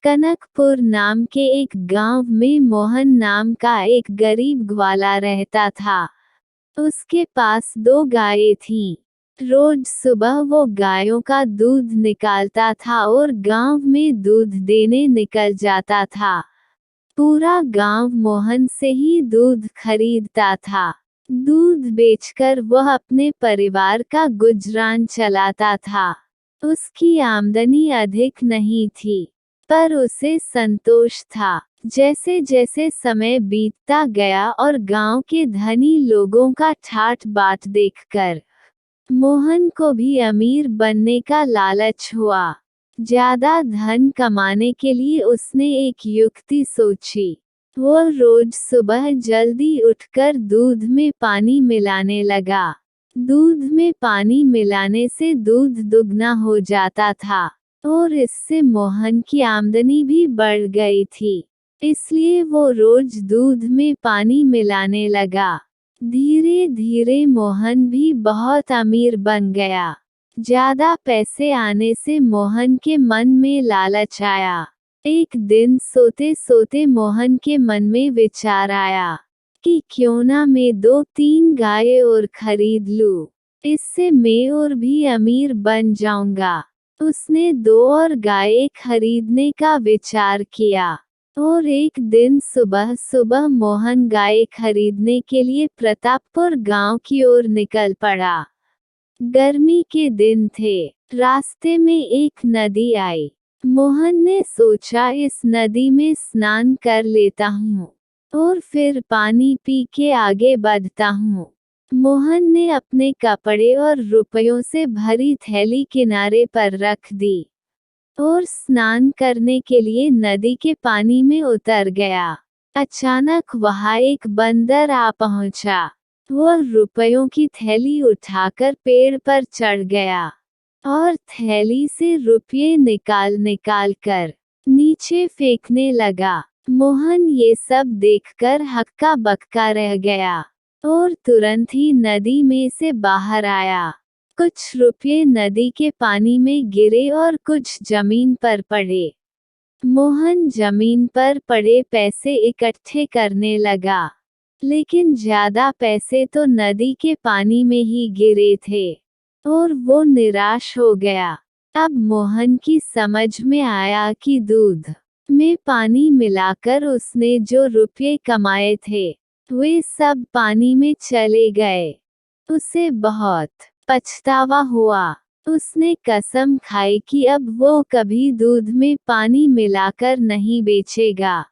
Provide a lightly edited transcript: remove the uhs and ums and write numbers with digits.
कनकपुर नाम के एक गांव में मोहन नाम का एक गरीब ग्वाला रहता था। उसके पास 2 गायें थीं। रोज सुबह वो गायों का दूध निकालता था और गांव में दूध देने निकल जाता था। पूरा गांव मोहन से ही दूध खरीदता था। दूध बेचकर वह अपने परिवार का गुजरान चलाता था। उसकी आमदनी अधिक नहीं थी, पर उसे संतोष था। जैसे जैसे समय बीतता गया और गांव के धनी लोगों का ठाट बाट देखकर मोहन को भी अमीर बनने का लालच हुआ। ज्यादा धन कमाने के लिए उसने एक युक्ति सोची। वो रोज सुबह जल्दी उठकर दूध में पानी मिलाने लगा। दूध में पानी मिलाने से दूध दुगना हो जाता था और इससे मोहन की आमदनी भी बढ़ गई थी। इसलिए वो रोज दूध में पानी मिलाने लगा। धीरे धीरे मोहन भी बहुत अमीर बन गया। ज्यादा पैसे आने से मोहन के मन में लालच आया। एक दिन सोते सोते मोहन के मन में विचार आया कि क्यों ना मैं 2-3 गायें और खरीद लूं। इससे मैं और भी अमीर बन जाऊंगा। उसने 2 और गायें खरीदने का विचार किया और एक दिन सुबह सुबह मोहन गायें खरीदने के लिए प्रतापपुर गांव की ओर निकल पड़ा। गर्मी के दिन थे। रास्ते में एक नदी आई। मोहन ने सोचा इस नदी में स्नान कर लेता हूँ और फिर पानी पी के आगे बढ़ता हूँ। मोहन ने अपने कपड़े और रुपयों से भरी थैली किनारे पर रख दी और स्नान करने के लिए नदी के पानी में उतर गया। अचानक वहां एक बंदर आ पहुंचा। वह रुपयों की थैली उठाकर पेड़ पर चढ़ गया और थैली से रुपये निकाल निकाल कर नीचे फेंकने लगा। मोहन ये सब देखकर हक्का बक्का रह गया और तुरंत ही नदी में से बाहर आया। कुछ रुपये नदी के पानी में गिरे और कुछ जमीन पर पड़े। मोहन जमीन पर पड़े पैसे इकट्ठे करने लगा, लेकिन ज्यादा पैसे तो नदी के पानी में ही गिरे थे और वो निराश हो गया। अब मोहन की समझ में आया कि दूध में पानी मिलाकर उसने जो रुपये कमाए थे वे सब पानी में चले गए। उसे बहुत पछतावा हुआ। उसने कसम खाई कि अब वो कभी दूध में पानी मिलाकर नहीं बेचेगा।